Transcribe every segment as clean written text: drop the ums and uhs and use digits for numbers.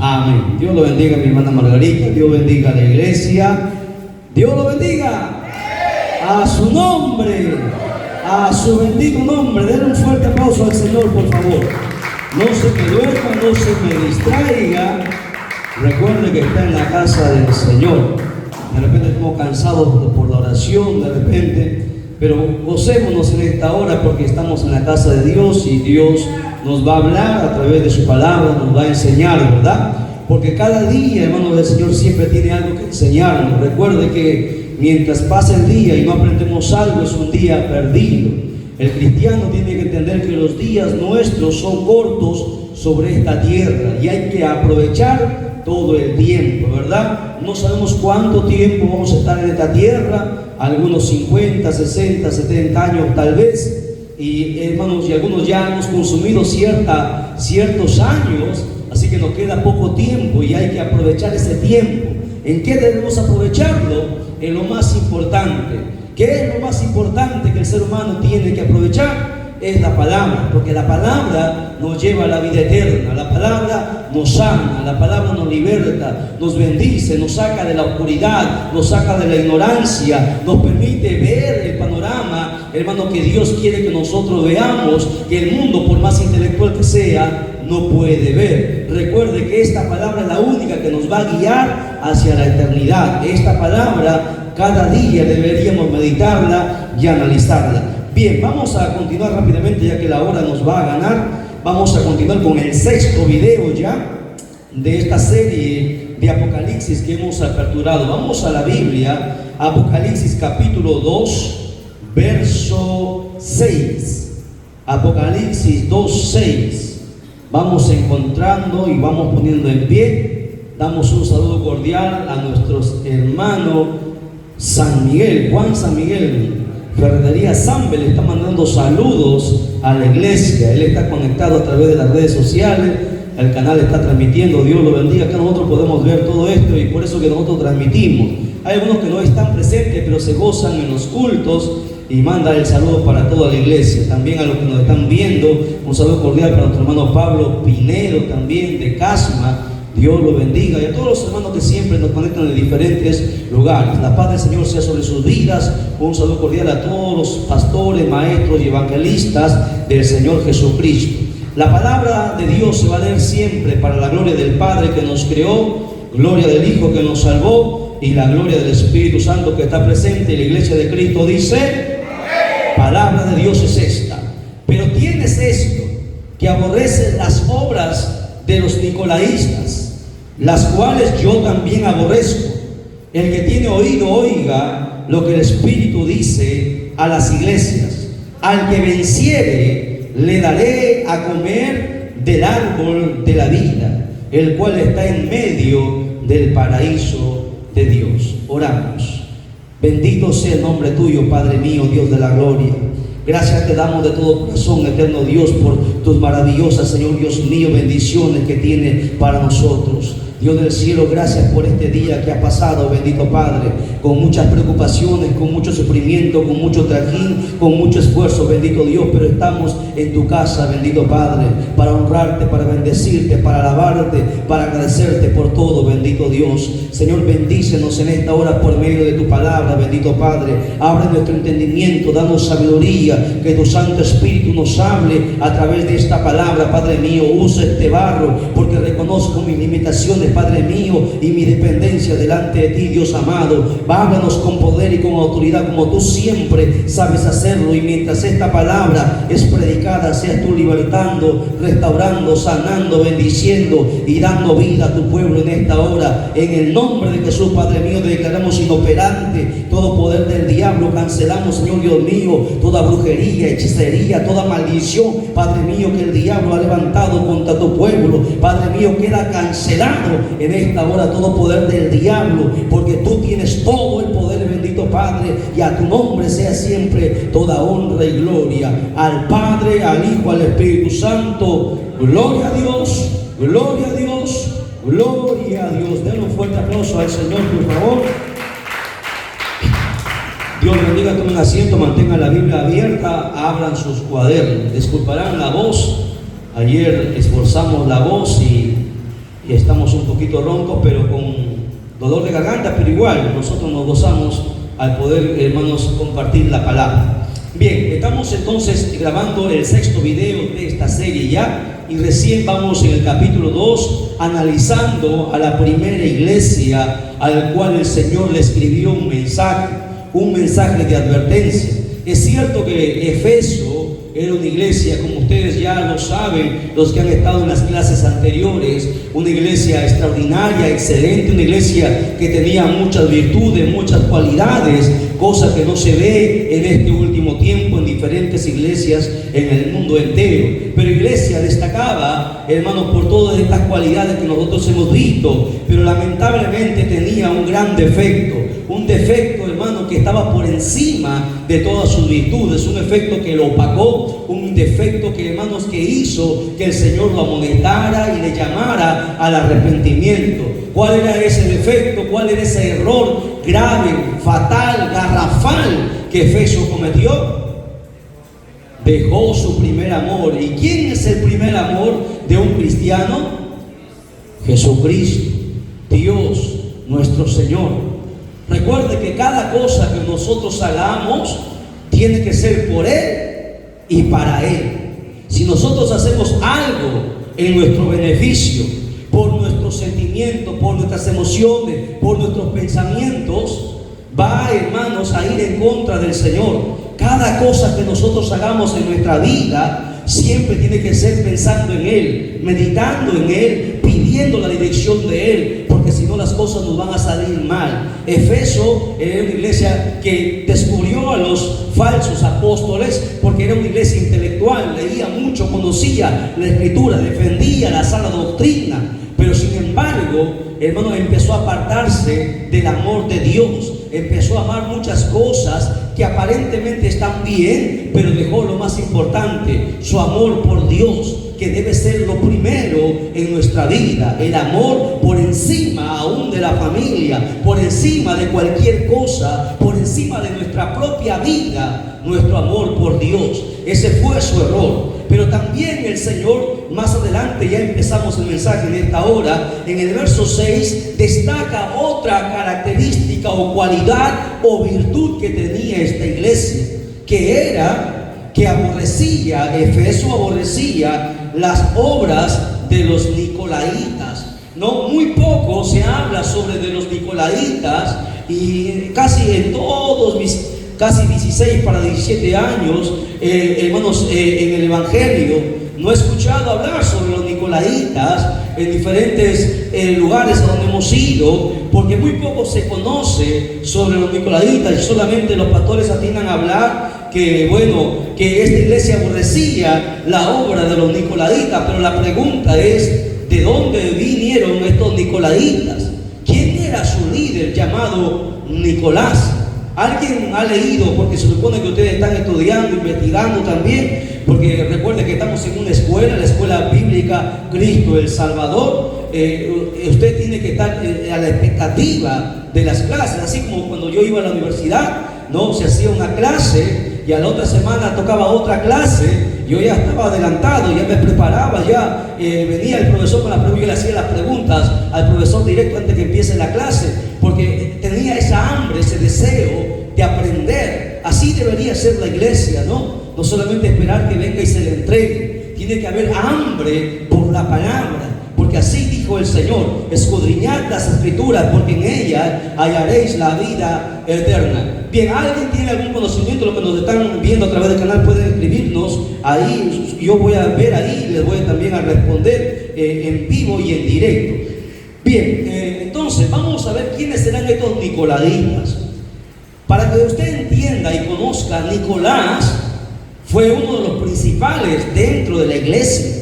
Amén. Dios lo bendiga, mi hermana Margarita. Dios bendiga a la iglesia. Dios lo bendiga. A su nombre. A su bendito nombre. Denle un fuerte aplauso al Señor, por favor. No se me duerma, no se me distraiga. Recuerde que está en la casa del Señor. De repente estamos cansados por la oración, de repente. Pero gocémonos en esta hora porque estamos en la casa de Dios y Dios nos va a hablar a través de su palabra, nos va a enseñar, ¿verdad? Porque cada día, hermano del Señor, siempre tiene algo que enseñarnos. Recuerde que mientras pasa el día y no aprendemos algo, es un día perdido. El cristiano tiene que entender que los días nuestros son cortos sobre esta tierra y hay que aprovechar todo el tiempo, ¿verdad? No sabemos cuánto tiempo vamos a estar en esta tierra, algunos 50, 60, 70 años tal vez. Y hermanos, y algunos ya hemos consumido ciertos años, así que nos queda poco tiempo y hay que aprovechar ese tiempo. ¿En qué debemos aprovecharlo? En lo más importante. ¿Qué es lo más importante que el ser humano tiene que aprovechar? Es la palabra, porque la palabra nos lleva a la vida eterna, la palabra nos sana, la palabra nos liberta, nos bendice, nos saca de la oscuridad, nos saca de la ignorancia, nos permite ver el panorama, hermano, que Dios quiere que nosotros veamos, que el mundo, por más intelectual que sea, no puede ver. Recuerde que esta palabra es la única que nos va a guiar hacia la eternidad. Esta palabra cada día deberíamos meditarla y analizarla. Bien, vamos a continuar rápidamente ya que la hora nos va a ganar. Vamos a continuar con el sexto video ya de esta serie de Apocalipsis que hemos aperturado. Vamos a la Biblia, Apocalipsis capítulo 2, verso 6. Apocalipsis 2, 6. Vamos encontrando y vamos poniendo en pie. Damos un saludo cordial a nuestros hermanos San Miguel, Juan San Miguel, Ferretería Sambe, le está mandando saludos a la iglesia. Él está conectado a través de las redes sociales, el canal está transmitiendo. Dios lo bendiga. Acá nosotros podemos ver todo esto y por eso que nosotros transmitimos. Hay algunos que no están presentes pero se gozan en los cultos y manda el saludo para toda la iglesia. También a los que nos están viendo, un saludo cordial para nuestro hermano Pablo Pinero, también de Casma. Dios lo bendiga, y a todos los hermanos que siempre nos conectan en diferentes lugares. La paz del Señor sea sobre sus vidas. Un saludo cordial a todos los pastores, maestros y evangelistas del Señor Jesucristo. La palabra de Dios se va a leer siempre para la gloria del Padre que nos creó, gloria del Hijo que nos salvó y la gloria del Espíritu Santo que está presente. Y la iglesia de Cristo dice: palabra de Dios es esta. Pero tienes esto, que aborreces las obras de los nicolaístas, las cuales yo también aborrezco. El que tiene oído, oiga lo que el Espíritu dice a las iglesias. Al que venciere, le daré a comer del árbol de la vida, el cual está en medio del paraíso de Dios. Oramos. Bendito sea el nombre tuyo, Padre mío, Dios de la gloria. Gracias te damos de todo corazón, eterno Dios, por tus maravillosas, Señor Dios mío, bendiciones que tiene para nosotros. Dios del cielo, gracias por este día que ha pasado, bendito Padre, con muchas preocupaciones, con mucho sufrimiento, con mucho trajín, con mucho esfuerzo, bendito Dios, pero estamos en tu casa, bendito Padre, para honrarte, para bendecirte, para alabarte, para agradecerte por todo, bendito Dios. Señor, bendícenos en esta hora por medio de tu palabra, bendito Padre. Abre nuestro entendimiento, danos sabiduría, que tu Santo Espíritu nos hable a través de esta palabra, Padre mío. Usa este barro, porque reconozco mis limitaciones, Padre mío, y mi dependencia delante de ti, Dios amado. Háblanos con poder y con autoridad, como tú siempre sabes hacerlo. Y mientras esta palabra es predicada, seas tú libertando, restaurando, sanando, bendiciendo y dando vida a tu pueblo en esta hora. En el nombre de Jesús, Padre mío, declaramos inoperante todo poder del diablo. Cancelamos, Señor Dios mío, toda brujería, hechicería, toda maldición, Padre mío, que el diablo ha levantado contra tu pueblo. Padre mío, queda cancelado en esta hora todo poder del diablo, porque tú tienes todo el poder, bendito Padre, y a tu nombre sea siempre toda honra y gloria. Al Padre, al Hijo, al Espíritu Santo. Gloria a Dios, gloria a Dios, gloria a Dios. Denle un fuerte aplauso al Señor, por favor. Dios bendiga, tomen asiento, mantengan la Biblia abierta, abran sus cuadernos. Disculparán la voz, ayer esforzamos la voz y y estamos un poquito roncos, pero con dolor de garganta, pero igual nosotros nos gozamos al poder, hermanos, compartir la palabra. Bien, estamos entonces grabando el 6º video de esta serie ya, y recién vamos en el capítulo 2 analizando a la primera iglesia al cual el Señor le escribió un mensaje de advertencia. Es cierto que Efeso era una iglesia, como ustedes ya lo saben, los que han estado en las clases anteriores, una iglesia extraordinaria, excelente, una iglesia que tenía muchas virtudes, muchas cualidades, cosa que no se ve en este último tiempo en diferentes iglesias en el mundo entero. Pero iglesia destacaba, hermanos, por todas estas cualidades que nosotros hemos visto, pero lamentablemente tenía un gran defecto. Un defecto, hermano, que estaba por encima de todas sus virtudes, un defecto que lo opacó, un defecto que, hermanos, que hizo que el Señor lo amonestara y le llamara al arrepentimiento. ¿Cuál era ese defecto? ¿Cuál era ese error grave, fatal, garrafal que Efeso cometió? Dejó su primer amor. ¿Y quién es el primer amor de un cristiano? Jesucristo, Dios, nuestro Señor. Recuerde que cada cosa que nosotros hagamos tiene que ser por Él y para Él. Si nosotros hacemos algo en nuestro beneficio, por nuestros sentimientos, por nuestras emociones, por nuestros pensamientos, va, hermanos, a ir en contra del Señor. Cada cosa que nosotros hagamos en nuestra vida siempre tiene que ser pensando en Él, meditando en Él, pidiendo la dirección de Él, porque si no las cosas nos van a salir mal. Efeso era una iglesia que descubrió a los falsos apóstoles porque era una iglesia intelectual, leía mucho, conocía la Escritura, defendía la sana doctrina, pero sin embargo, hermano, empezó a apartarse del amor de Dios, empezó a amar muchas cosas que aparentemente están bien, pero dejó lo más importante, su amor por Dios, que debe ser lo primero en nuestra vida. El amor por encima aún de la familia, por encima de cualquier cosa, por encima de nuestra propia vida, nuestro amor por Dios. Ese fue su error. Pero también el Señor, más adelante, ya empezamos el mensaje en esta hora, en el verso 6, destaca otra característica o cualidad o virtud que tenía esta iglesia, que era que Efeso aborrecía las obras de los nicolaítas. No, muy poco se habla sobre de los nicolaítas, y casi en todos mis casi 16 para 17 años, hermanos, en el Evangelio, no he escuchado hablar sobre los nicolaítas en diferentes lugares donde hemos ido, porque muy poco se conoce sobre los nicolaítas y solamente los pastores atinan a hablar que, bueno, que esta iglesia aborrecía la obra de los nicolaítas. Pero la pregunta es, ¿de dónde vinieron estos nicolaítas? ¿Quién era su líder llamado Nicolás? ¿Alguien ha leído? Porque se supone que ustedes están estudiando, investigando también, porque recuerden que estamos en una escuela, la escuela bíblica Cristo el Salvador. Usted tiene que estar a la expectativa de las clases, así como cuando yo iba a la universidad, ¿no? Se hacía una clase y a la otra semana tocaba otra clase. Yo ya estaba adelantado, ya me preparaba, ya venía el profesor con las preguntas, yo le hacía las preguntas al profesor directo antes que empiece la clase, porque tenía esa hambre, ese deseo de aprender. Así debería ser la iglesia, ¿no? No solamente esperar que venga y se le entregue, tiene que haber hambre por la palabra, porque así dijo el Señor: escudriñad las Escrituras, porque en ellas hallaréis la vida eterna. Bien, ¿alguien tiene algún conocimiento de lo que nos están viendo a través del canal? Pueden escribirnos ahí, yo voy a ver ahí y les voy también a responder en vivo y en directo. Bien, entonces vamos a ver quiénes serán estos nicolaítas. Para que usted entienda y conozca, Nicolás fue uno de los principales dentro de la iglesia.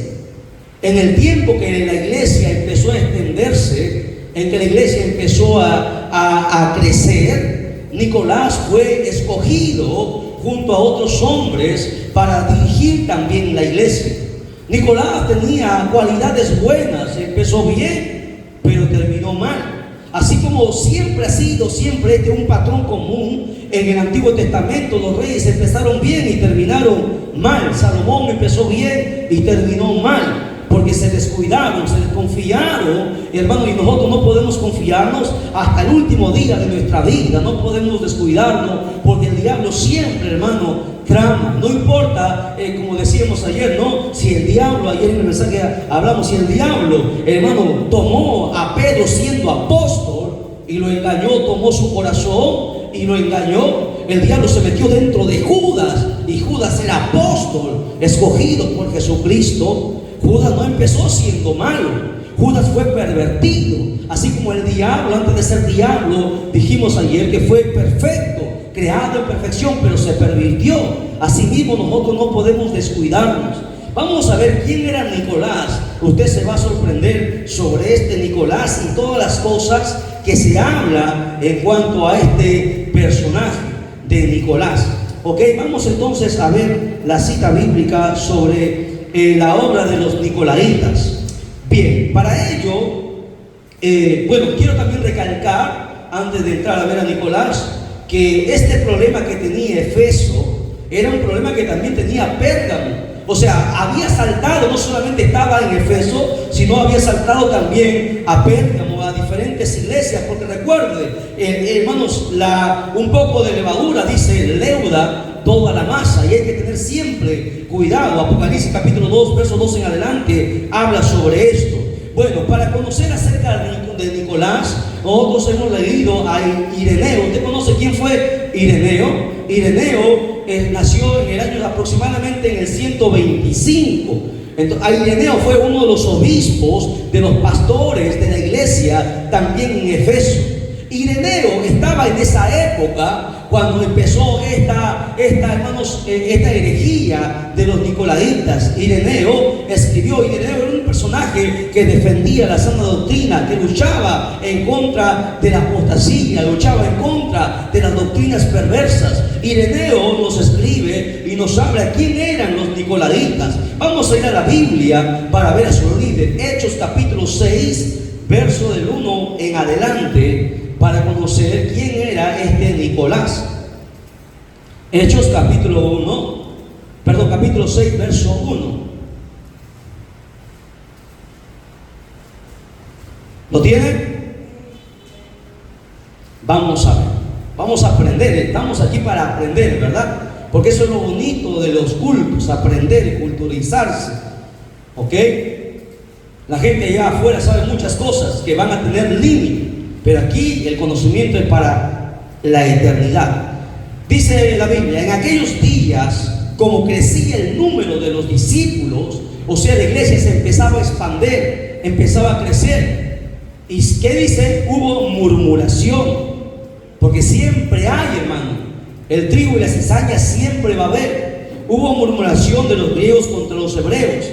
En el tiempo que la iglesia empezó a extenderse, en que la iglesia empezó a crecer, Nicolás fue escogido junto a otros hombres para dirigir también la iglesia. Nicolás tenía cualidades buenas, empezó bien, pero terminó mal. Así como siempre ha sido, siempre es un patrón común en el Antiguo Testamento. Los reyes empezaron bien y terminaron mal. Salomón empezó bien y terminó mal, porque porque se descuidaron, se desconfiaron, hermano, y nosotros no podemos confiarnos hasta el último día de nuestra vida, no podemos descuidarnos, porque el diablo siempre, hermano, trama. No importa, como decíamos ayer, ¿no? Si el diablo, ayer en el mensaje hablamos, si el diablo, hermano, tomó a Pedro siendo apóstol y lo engañó, tomó su corazón y lo engañó, el diablo se metió dentro de Judas, y Judas era apóstol escogido por Jesucristo. Judas no empezó siendo malo, Judas fue pervertido, así como el diablo, antes de ser diablo, dijimos ayer que fue perfecto, creado en perfección, pero se pervirtió. Asimismo, nosotros no podemos descuidarnos. Vamos a ver quién era Nicolás. Usted se va a sorprender sobre este Nicolás y todas las cosas que se habla en cuanto a este personaje de Nicolás. Ok, vamos entonces a ver la cita bíblica sobre la obra de los nicolaitas. Bien, para ello, quiero también recalcar, antes de entrar a ver a Nicolás, que este problema que tenía Efeso era un problema que también tenía Pérgamo. O sea, había saltado, no solamente estaba en Efeso, sino había saltado también a Pérgamo, a diferentes iglesias, porque recuerde, hermanos, un poco de levadura, dice, leuda toda la masa, y hay que tener siempre cuidado. Apocalipsis capítulo 2, verso 2 en adelante, habla sobre esto. Bueno, para conocer acerca de Nicolás, nosotros hemos leído a Ireneo. ¿Usted conoce quién fue Ireneo? Ireneo nació en el año aproximadamente en el 125. Entonces, Ireneo fue uno de los obispos, de los pastores de la iglesia, también en Efeso. Ireneo estaba en esa época cuando empezó esta herejía de los nicolaitas. Ireneo era un personaje que defendía la sana doctrina, que luchaba en contra de la apostasía, luchaba en contra de las doctrinas perversas. Ireneo nos escribe y nos habla quién eran los nicolaitas. Vamos a ir a la Biblia para ver a su líder. Hechos capítulo 6, verso del 1 en adelante, para conocer quién era este Nicolás. Hechos capítulo 6, verso 1. ¿Lo tienen? Vamos a ver, vamos a aprender. Estamos aquí para aprender, ¿verdad? Porque eso es lo bonito de los cultos, aprender y culturizarse. ¿Ok? La gente allá afuera sabe muchas cosas que van a tener límite, pero aquí el conocimiento es para la eternidad. Dice la Biblia, en aquellos días, como crecía el número de los discípulos, o sea, la iglesia se empezaba a expandir, empezaba a crecer. ¿Y qué dice? Hubo murmuración, porque siempre hay, hermano, el trigo y la cizaña siempre va a haber. Hubo murmuración de los griegos contra los hebreos,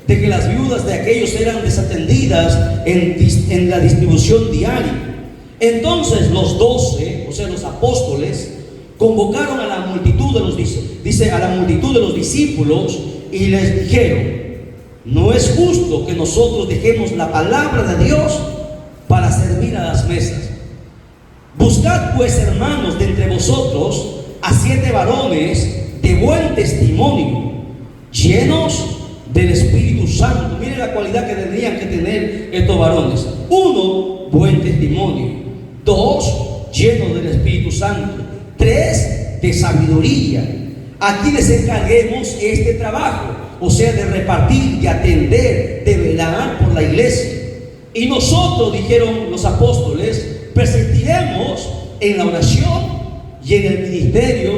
de que las viudas de aquellos eran desatendidas en la distribución diaria. Entonces los 12, o sea, los apóstoles, convocaron a la multitud de los discípulos y les dijeron: no es justo que nosotros dejemos la palabra de Dios para servir a las mesas. Buscad pues, hermanos, de entre vosotros a 7 varones de buen testimonio, llenos del Espíritu Santo. Miren la cualidad que tendrían que tener estos varones. 1, buen testimonio. 2, llenos del Espíritu Santo. 3, de sabiduría. Aquí les encarguemos este trabajo, o sea, de repartir, de atender, de velar por la iglesia. Y nosotros, dijeron los apóstoles, persistiremos en la oración y en el ministerio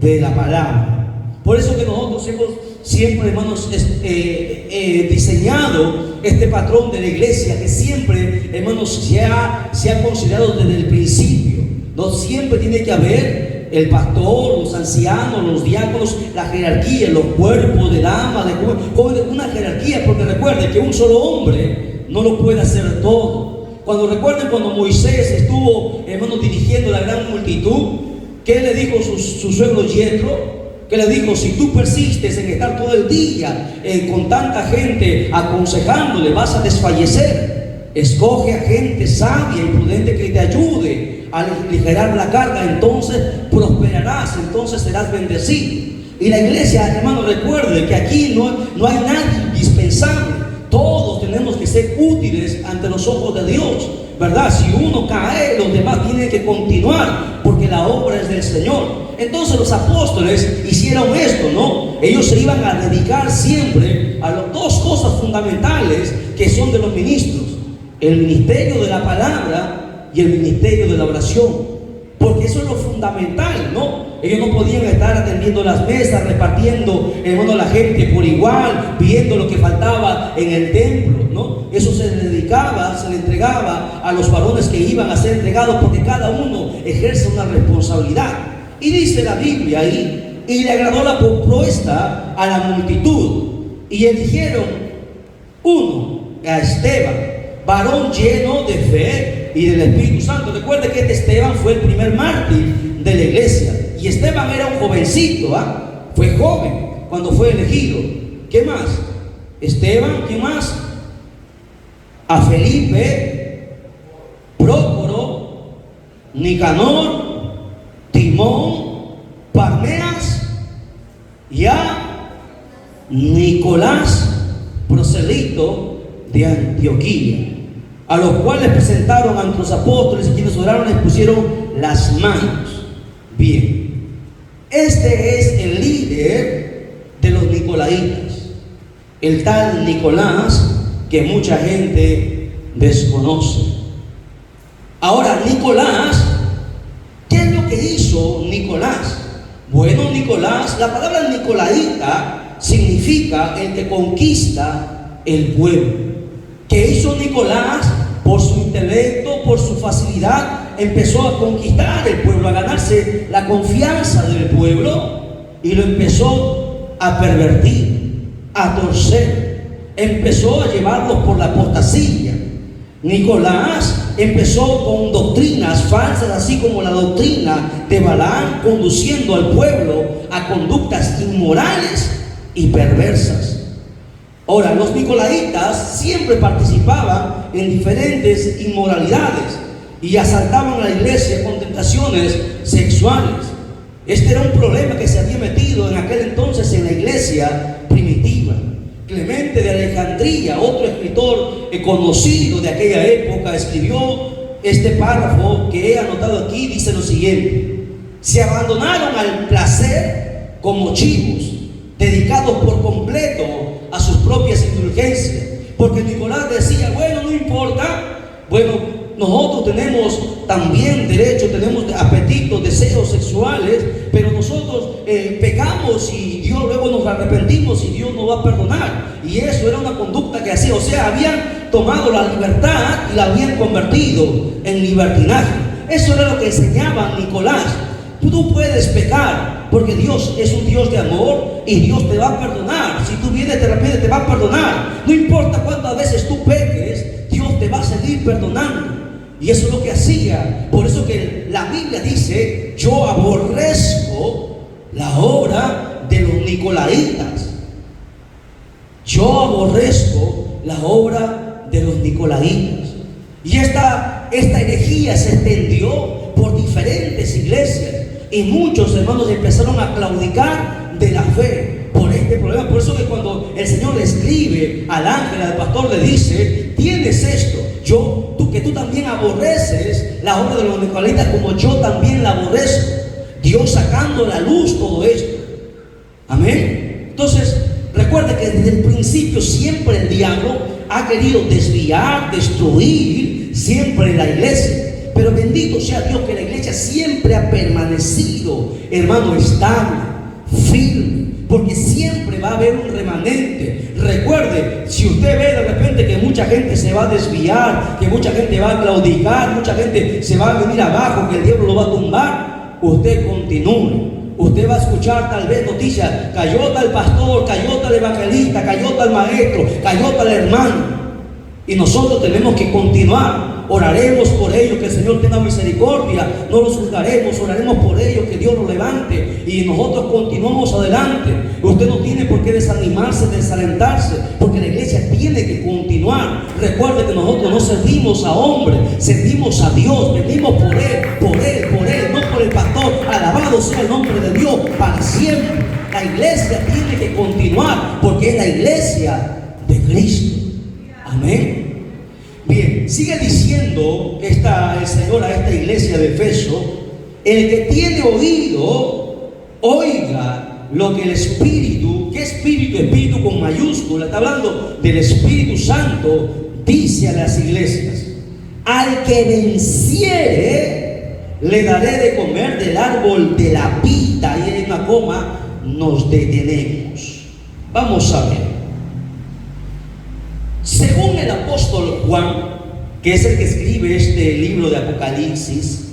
de la palabra. Por eso que nosotros hemos siempre, hermanos, diseñado este patrón de la iglesia, que siempre, hermanos, se ha considerado desde el principio. No siempre tiene que haber el pastor, los ancianos, los diáconos, la jerarquía, los cuerpos de damas, de jóvenes, una jerarquía, porque recuerden que un solo hombre no lo puede hacer todo. Cuando Moisés estuvo, hermanos, dirigiendo la gran multitud, ¿qué le dijo su suegro Yetro? Que le dijo: si tú persistes en estar todo el día con tanta gente aconsejándole, vas a desfallecer. Escoge a gente sabia y prudente que te ayude a aligerar la carga, entonces prosperarás, entonces serás bendecido. Y la iglesia, hermano, recuerde que aquí no hay nadie indispensable. Todos que ser útiles ante los ojos de Dios, ¿verdad? Si uno cae, los demás tienen que continuar, porque la obra es del Señor. Entonces los apóstoles hicieron esto, ¿no? Ellos se iban a dedicar siempre a las dos cosas fundamentales que son de los ministros: el ministerio de la palabra y el ministerio de la oración. Porque eso es lo fundamental, ¿no? Ellos no podían estar atendiendo las mesas, repartiendo, a la gente por igual, viendo lo que faltaba en el templo, ¿no? Eso se le dedicaba, se le entregaba a los varones que iban a ser entregados, porque cada uno ejerce una responsabilidad. Y dice la Biblia ahí, y le agradó la propuesta a la multitud, y eligieron uno, a Esteban, varón lleno de fe y del Espíritu Santo. Recuerde que este Esteban fue el primer mártir de la iglesia, y Esteban era un jovencito, fue joven cuando fue elegido. ¿Qué más? Esteban, ¿qué más? A Felipe, Prócoro, Nicanor, Timón, Parmenas y a Nicolás, proselito de Antioquía, a los cuales presentaron ante los apóstoles, y quienes oraron les pusieron las manos. Bien, este es el líder de los nicolaitas, el tal Nicolás que mucha gente desconoce. Ahora, Nicolás, ¿qué es lo que hizo Nicolás? Bueno, Nicolás, la palabra nicolaita significa el que conquista el pueblo. ¿Qué hizo Nicolás? Por su intelecto, por su facilidad, empezó a conquistar el pueblo, a ganarse la confianza del pueblo, y lo empezó a pervertir, a torcer, empezó a llevarlos por la apostasía. Nicolás empezó con doctrinas falsas, así como la doctrina de Balaam, conduciendo al pueblo a conductas inmorales y perversas. Ahora, los nicolaitas siempre participaban en diferentes inmoralidades y asaltaban a la iglesia con tentaciones sexuales. Este era un problema que se había metido en aquel entonces en la iglesia primitiva. Clemente de Alejandría, otro escritor conocido de aquella época, escribió este párrafo que he anotado aquí. Dice lo siguiente: se abandonaron al placer como chivos, dedicados por completo a sus propias indulgencias. Porque Nicolás decía, bueno, no importa, bueno, nosotros tenemos también derecho, tenemos apetitos, deseos sexuales, pero nosotros pecamos y Dios, luego nos arrepentimos y Dios nos va a perdonar. Y eso era una conducta que hacía, o sea, habían tomado la libertad y la habían convertido en libertinaje. Eso era lo que enseñaba Nicolás. Tú puedes pecar, porque Dios es un Dios de amor y Dios te va a perdonar. Si tú vienes, te arrepientes, te va a perdonar. No importa cuántas veces tú peques, Dios te va a seguir perdonando. Y eso es lo que hacía. Por eso que la Biblia dice: yo aborrezco la obra de los nicolaitas. Yo aborrezco la obra de los nicolaitas. Y esta herejía se extendió por diferentes iglesias, y muchos hermanos empezaron a claudicar de la fe por este problema. Por eso que cuando el Señor le escribe al ángel, al pastor, le dice: tienes esto, que tú también aborreces la obra de los nicolaitas como yo también la aborrezco. Dios sacando a la luz todo esto. Amén. Entonces, recuerde que desde el principio siempre el diablo ha querido desviar, destruir siempre la iglesia. Pero bendito sea Dios que la iglesia siempre ha permanecido, hermano, estable, firme, porque siempre va a haber un remanente. Recuerde, si usted ve de repente que mucha gente se va a desviar, que mucha gente va a claudicar, mucha gente se va a venir abajo, que el diablo lo va a tumbar, usted continúe. Usted va a escuchar tal vez noticias: cayó tal pastor, cayó tal evangelista, cayó tal maestro, cayó tal hermano. Y nosotros tenemos que continuar. Oraremos por ellos, que el Señor tenga misericordia. No los juzgaremos, oraremos por ellos, que Dios los levante, y nosotros continuamos adelante. Usted no tiene por qué desanimarse, desalentarse, porque la iglesia tiene que continuar. Recuerde que nosotros no servimos a hombres, servimos a Dios. Venimos por Él, no por el pastor. Alabado sea el nombre de Dios para siempre. La iglesia tiene que continuar, porque es la iglesia de Cristo. Amén. Bien, sigue diciendo el Señor a esta iglesia de Efeso: el que tiene oído, oiga lo que el Espíritu, ¿qué Espíritu? Espíritu con mayúscula, está hablando del Espíritu Santo, dice a las iglesias: al que venciere, le daré de comer del árbol de la vida. Y en una coma nos detenemos. Vamos a ver. Según el apóstol Juan, que es el que escribe este libro de Apocalipsis,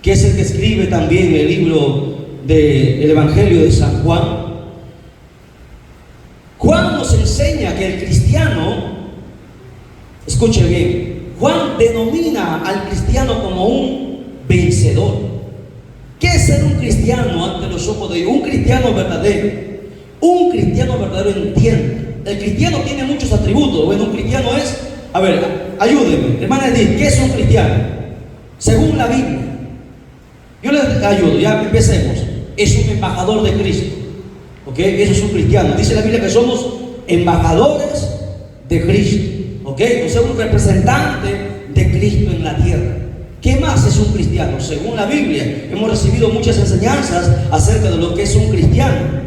que es el que escribe también el libro del Evangelio de San Juan, Juan nos enseña que el cristiano, escuche bien, Juan denomina al cristiano como un vencedor. ¿Qué es ser un cristiano ante los ojos de Dios? Un cristiano verdadero. Un cristiano verdadero entiende. El cristiano tiene muchos atributos. Bueno, un cristiano es, a ver, ayúdenme, hermana Edith, ¿qué es un cristiano? Según la Biblia, yo les ayudo, ya empecemos. Es un embajador de Cristo. ¿Ok? Eso es un cristiano. Dice la Biblia que somos embajadores de Cristo. ¿Ok? O sea, un representante de Cristo en la tierra. ¿Qué más es un cristiano? Según la Biblia, hemos recibido muchas enseñanzas acerca de lo que es un cristiano.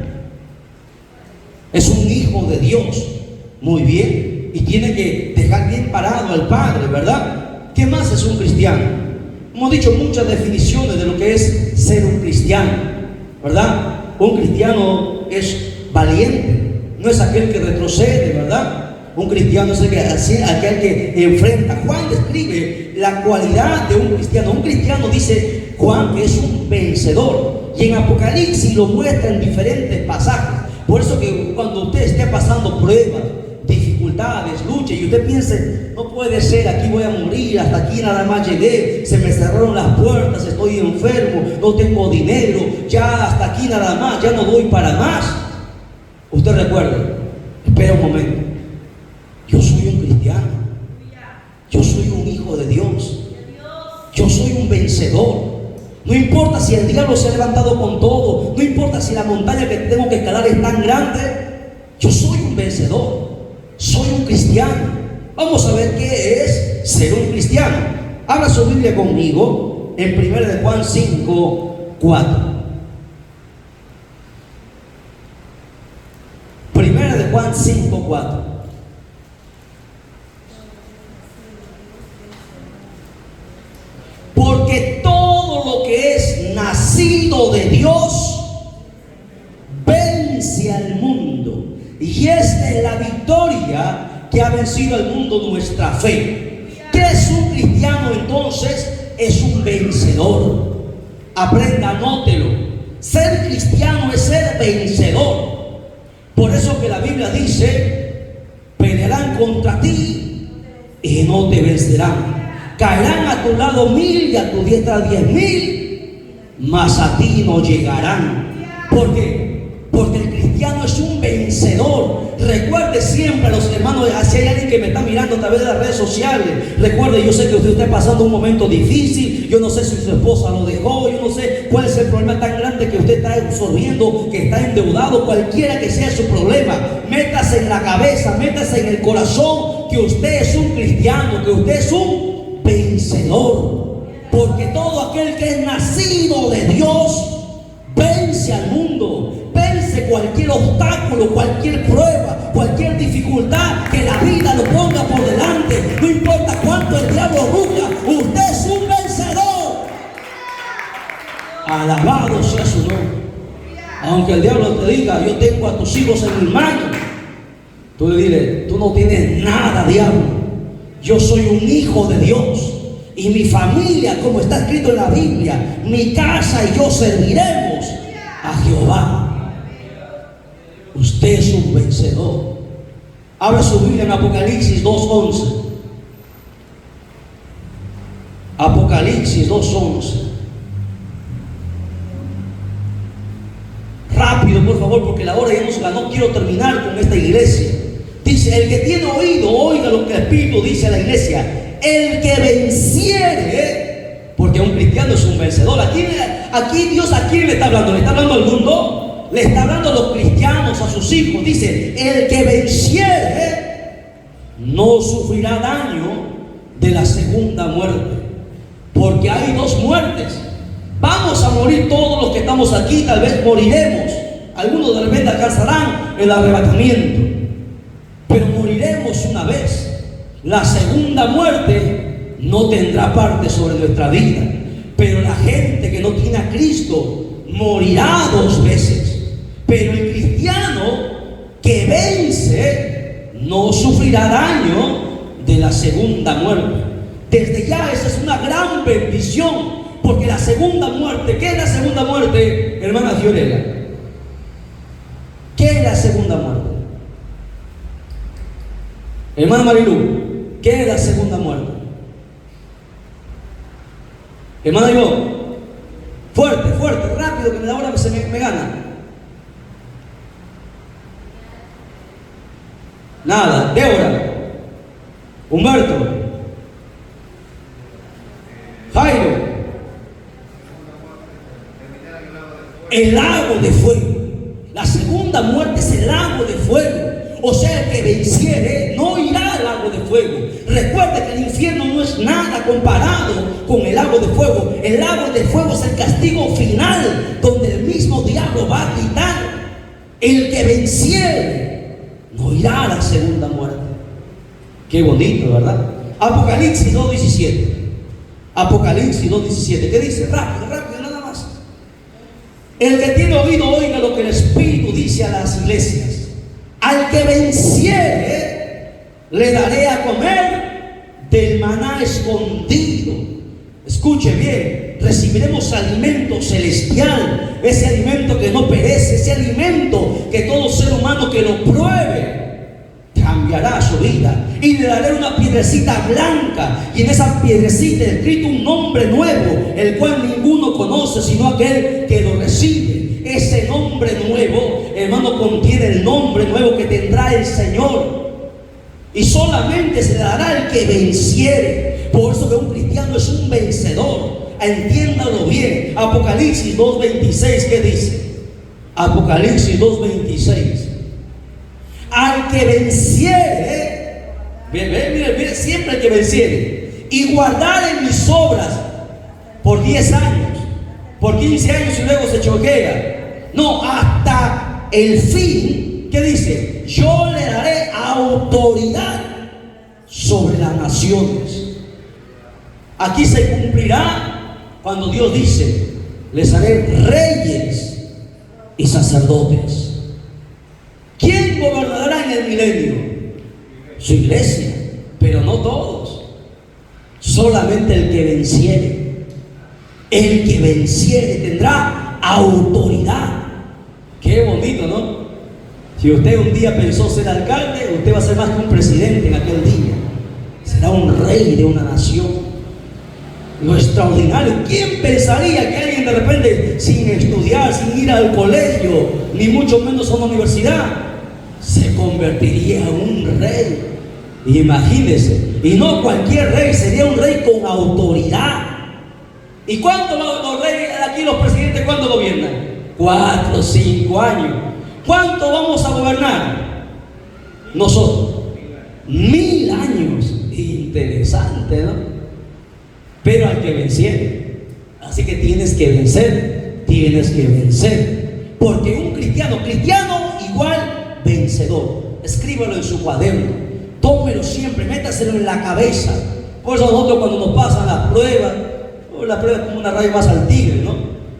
Es un hijo de Dios. Muy bien. Y tiene que dejar bien parado al Padre, ¿verdad? ¿Qué más es un cristiano? Hemos dicho muchas definiciones de lo que es ser un cristiano, ¿verdad? Un cristiano es valiente, no es aquel que retrocede, ¿verdad? Un cristiano es aquel que enfrenta. Juan describe la cualidad de un cristiano. Un cristiano, dice Juan, que es un vencedor. Y en Apocalipsis lo muestra en diferentes pasajes. Por eso que cuando usted esté pasando pruebas, dificultades, luchas, y usted piense: no puede ser, aquí voy a morir, hasta aquí nada más llegué, se me cerraron las puertas, estoy enfermo, no tengo dinero, ya hasta aquí nada más, ya no doy para más. Usted recuerde, espera un momento, yo soy un cristiano, yo soy un hijo de Dios, yo soy un vencedor. No importa si el diablo se ha levantado con todo, no importa si la montaña que tengo que escalar es tan grande, yo soy un vencedor, soy un cristiano. Vamos a ver qué es ser un cristiano. Abra su Biblia conmigo en 1 de Juan 5, 4. 1 de Juan 5, 4. Porque todo lo que es nacido de Dios vence al mundo. Y esta es la victoria que ha vencido al mundo, nuestra fe. ¿Qué es un cristiano entonces? Es un vencedor. Aprenda, anótelo. Ser cristiano es ser vencedor. Por eso que la Biblia dice: pelearán contra ti y no te vencerán. Caerán a tu lado 1000 y a tu diestra 10.000, mas a ti no llegarán. ¿Por qué? Porque el cristiano es un vencedor. Recuerde siempre, los hermanos, si hay alguien que me está mirando a través de las redes sociales, recuerde, yo sé que usted está pasando un momento difícil. Yo no sé si su esposa lo dejó, yo no sé cuál es el problema tan grande que usted está absorbiendo, que está endeudado, cualquiera que sea su problema. Métase en la cabeza, métase en el corazón que usted es un cristiano, que usted es un vencedor. Porque todo aquel que es nacido de Dios vence al mundo, vence cualquier obstáculo, cualquier prueba, cualquier dificultad que la vida lo ponga por delante. No importa cuánto el diablo ruja, usted es un vencedor. Alabado sea su nombre. Aunque el diablo te diga: yo tengo a tus hijos en mis manos, tú le diles: tú no tienes nada, diablo. Yo soy un hijo de Dios. Y mi familia, como está escrito en la Biblia, mi casa y yo serviremos a Jehová. Usted es un vencedor. Abra su Biblia en Apocalipsis 2:11. Apocalipsis 2:11. Rápido, por favor, porque la hora ya nos ganó. Quiero terminar con esta iglesia. Dice: el que tiene oído, oiga lo que el Espíritu dice a la iglesia. El que venciere, porque un cristiano es un vencedor. Aquí Dios, ¿a quién le está hablando? ¿Le está hablando al mundo? Le está hablando a los cristianos, a sus hijos. Dice: el que venciere no sufrirá daño de la segunda muerte. Porque hay dos muertes. Vamos a morir todos los que estamos aquí, tal vez moriremos. Algunos de repente alcanzarán el arrebatamiento, pero moriremos una vez. La segunda muerte no tendrá parte sobre nuestra vida. Pero la gente que no tiene a Cristo morirá dos veces. Pero el cristiano que vence no sufrirá daño de la segunda muerte. Desde ya esa es una gran bendición, porque la segunda muerte, ¿qué es la segunda muerte, hermana Fiorella? ¿Qué es la segunda muerte? Hermana Marilu, ¿qué es la segunda muerte? Hermana Ivonne, fuerte, fuerte, rápido, que la hora se me gana. Nada. Débora, Humberto, Jairo, el lago de fuego. La segunda muerte es el lago de fuego. O sea, el que venciere no irá al lago de fuego. Recuerda que el infierno no es nada comparado con el lago de fuego. El lago de fuego es el castigo final, donde el mismo diablo va a gritar. El que venciere no irá a la segunda muerte. Qué bonito, ¿verdad? Apocalipsis 2:17. Apocalipsis 2:17. ¿Qué dice? Rápido, rápido, nada más. El que tiene oído oiga lo que el Espíritu dice a las iglesias. Al que venciere, le daré a comer del maná escondido. Escuche bien, recibiremos alimento celestial, ese alimento que no perece, ese alimento que todo ser humano que lo pruebe cambiará su vida. Y le daré una piedrecita blanca, y en esa piedrecita escrito un nombre nuevo, el cual ninguno conoce sino aquel que lo recibe. Ese nombre nuevo, hermano, contiene el nombre nuevo que tendrá el Señor. Y solamente se le dará al que venciere. Por eso que un cristiano es un vencedor. Entiéndalo bien. Apocalipsis 2:26, ¿qué dice? Apocalipsis 2:26. Al que venciere, mire, siempre el que venciere, y guardare mis obras por 10 años, por 15 años y luego se choquea. No, hasta el fin, ¿qué dice? Yo le daré autoridad sobre las naciones. Aquí se cumplirá cuando Dios dice: les haré reyes y sacerdotes. ¿Quién gobernará en el milenio? Su iglesia, pero no todos. Solamente el que venciere. El que venciere tendrá autoridad. Qué bonito, ¿no? Si usted un día pensó ser alcalde, usted va a ser más que un presidente en aquel día. Será un rey de una nación. Lo extraordinario. ¿Quién pensaría que alguien de repente, sin estudiar, sin ir al colegio, ni mucho menos a una universidad, se convertiría en un rey? Imagínese. Y no cualquier rey, sería un rey con autoridad. ¿Y cuánto los reyes aquí, los presidentes, cuánto gobiernan? 4 o 5 años. ¿Cuánto vamos a gobernar? Nosotros 1000 años. Interesante, ¿no? Pero al que venciere. Así que tienes que vencer. Tienes que vencer. Porque un cristiano igual vencedor. Escríbalo en su cuaderno. Tómelo siempre, métaselo en la cabeza. Por eso nosotros cuando nos pasan las pruebas, la prueba es como una raya más al tigre, ¿no?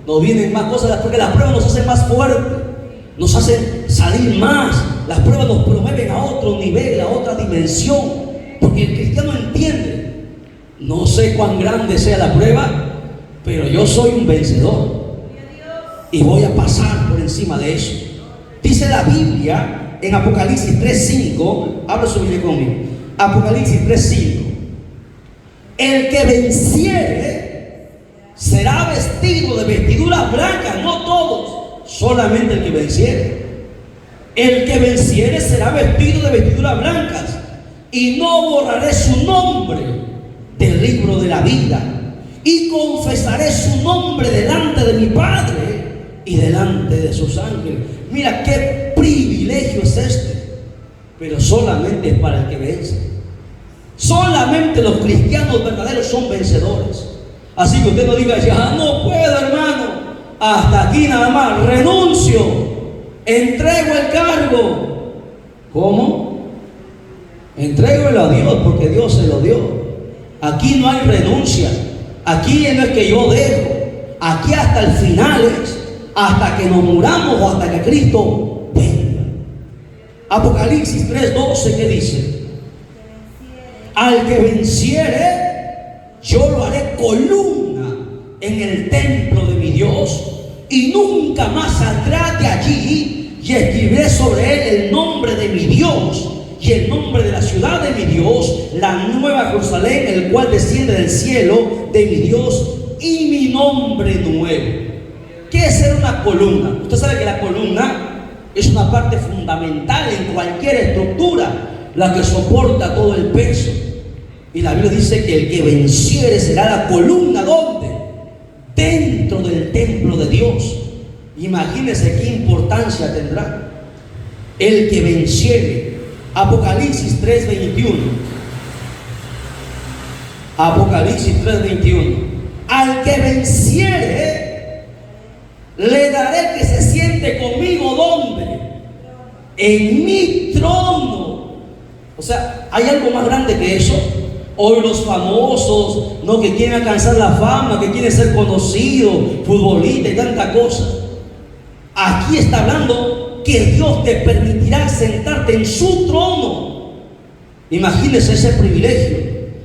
Nos vienen más cosas, porque las pruebas nos hacen más fuertes, nos hacen salir más. Las pruebas nos promueven a otro nivel, a otra dimensión, porque el cristiano entiende: no sé cuán grande sea la prueba, pero yo soy un vencedor y voy a pasar por encima de eso. Dice la Biblia en Apocalipsis 3:5, habla su Biblia conmigo. Apocalipsis 3:5: el que venciere será vestido de vestiduras blancas. No todos, solamente el que venciere. El que venciere será vestido de vestiduras blancas, y no borraré su nombre del libro de la vida, y confesaré su nombre delante de mi Padre y delante de sus ángeles. Mira qué privilegio es este, pero solamente es para el que vence. Solamente los cristianos verdaderos son vencedores. Así que usted no diga, ya no puedo, hermano, hasta aquí nada más, renuncio, entrego el cargo. ¿Cómo? Entrégalo a Dios, porque Dios se lo dio. Aquí no hay renuncia. Aquí no es que yo dejo. Aquí hasta el final es, hasta que nos muramos o hasta que Cristo venga. Apocalipsis 3:12, ¿qué dice? Al que venciere, yo lo haré columna en el templo de mi Dios, y nunca más saldrá de allí, y escribiré sobre él el nombre de mi Dios y el nombre de la ciudad de mi Dios, la nueva Jerusalén, el cual desciende del cielo de mi Dios, y mi nombre nuevo. ¿Qué es ser una columna? Usted sabe que la columna es una parte fundamental en cualquier estructura, la que soporta todo el peso. Y la Biblia dice que el que venciere será la columna. ¿Dónde? Dentro del templo de Dios. Imagínense qué importancia tendrá el que venciere. Apocalipsis 3:21. Apocalipsis 3:21. Al que venciere, le daré que se siente conmigo. ¿Dónde? En mi trono. O sea, ¿hay algo más grande que eso? Hoy los famosos, no, que quieren alcanzar la fama, que quieren ser conocidos, futbolistas y tanta cosa. Aquí está hablando que Dios te permitirá sentarte en su trono. Imagínense ese privilegio.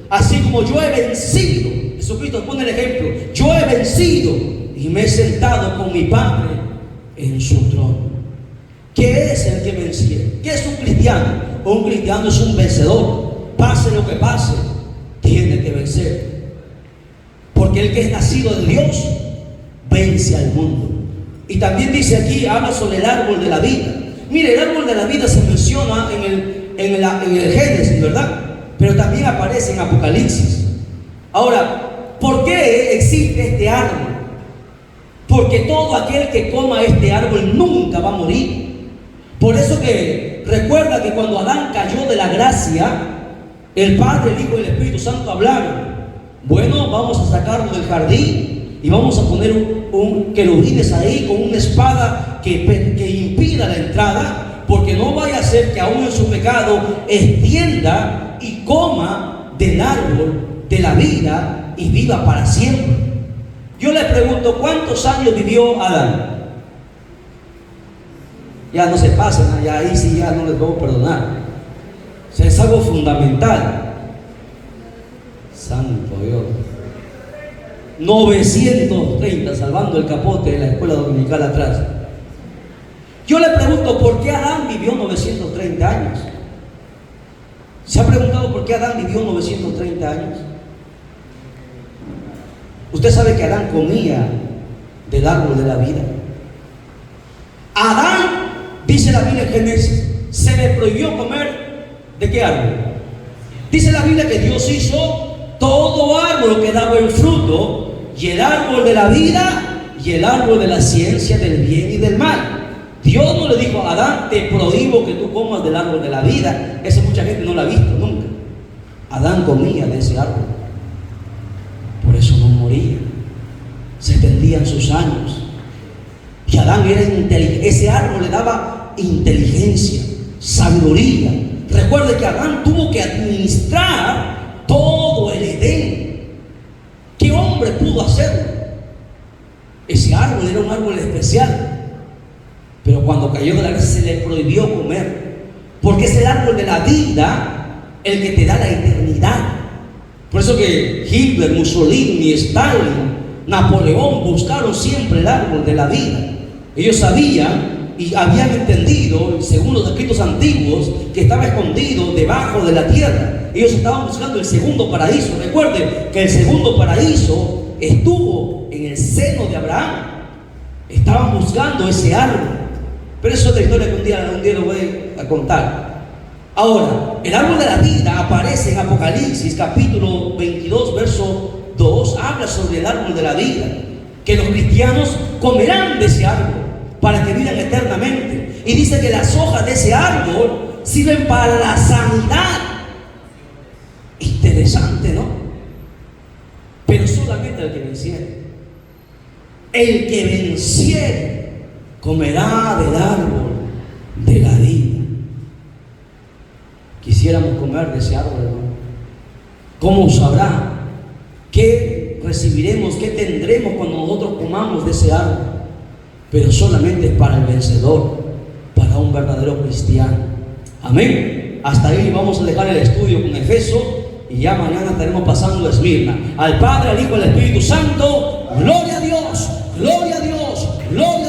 Así como yo he vencido, Jesucristo pone el ejemplo, yo he vencido y me he sentado con mi Padre en su trono. ¿Qué es el que venciere? ¿Qué es un cristiano? Un cristiano es un vencedor. Pase lo que pase, tiene que vencer. Porque el que es nacido de Dios vence al mundo. Y también dice aquí, habla sobre el árbol de la vida. Mire, el árbol de la vida se menciona en el Génesis, ¿verdad? Pero también aparece en Apocalipsis. Ahora, ¿por qué existe este árbol? Porque todo aquel que coma este árbol nunca va a morir. Por eso que recuerda que cuando Adán cayó de la gracia, el Padre, el Hijo y el Espíritu Santo hablaron: bueno, vamos a sacarlo del jardín y vamos a poner un querubines ahí con una espada que impida la entrada, porque no vaya a ser que aún en su pecado extienda y coma del árbol de la vida y viva para siempre. Yo le pregunto, ¿cuántos años vivió Adán? Ya no se pasen, ya ahí sí ya no les puedo perdonar. O sea, es algo fundamental. Santo Dios. 930, salvando el capote de la escuela dominical atrás. Yo le pregunto, ¿por qué Adán vivió 930 años? ¿Se ha preguntado por qué Adán vivió 930 años? Usted sabe que Adán comía del árbol de la vida. Adán, dice la Biblia en Génesis, se le prohibió comer ¿de qué árbol? Dice la Biblia que Dios hizo todo árbol que daba el fruto, y el árbol de la vida y el árbol de la ciencia del bien y del mal. Dios no le dijo a Adán, te prohíbo que tú comas del árbol de la vida. Eso mucha gente no lo ha visto nunca. Adán comía de ese árbol. Por eso no moría. Se extendían sus años. Y Adán era inteligente. Ese árbol le daba inteligencia, sabiduría. Recuerde que Adán tuvo que administrar todo el Edén. ¿Qué hombre pudo hacerlo? Ese árbol era un árbol especial. Pero cuando cayó de la gracia se le prohibió comer. Porque es el árbol de la vida el que te da la eternidad. Por eso que Hitler, Mussolini, Stalin, Napoleón buscaron siempre el árbol de la vida. Ellos sabían y habían entendido, según los escritos antiguos, que estaba escondido debajo de la tierra. Ellos estaban buscando el segundo paraíso. Recuerden que el segundo paraíso estuvo en el seno de Abraham. Estaban buscando ese árbol. Pero eso es la historia que un día lo voy a contar. Ahora, el árbol de la vida aparece en Apocalipsis capítulo 22, verso 2. Habla sobre el árbol de la vida, que los cristianos comerán de ese árbol para que vivan eternamente. Y dice que las hojas de ese árbol sirven para la sanidad. Y Interesante, ¿no? Pero solamente el que venciere. El que venciere comerá del árbol de la vida. Quisiéramos comer de ese árbol, hermano. ¿Cómo sabrá qué recibiremos, qué tendremos cuando nosotros comamos de ese árbol? Pero solamente es para el vencedor, para un verdadero cristiano. Amén. Hasta ahí vamos a dejar el estudio con Efeso y ya mañana estaremos pasando a Esmirna. Al Padre, al Hijo y al Espíritu Santo, gloria a Dios, gloria a Dios, gloria a Dios.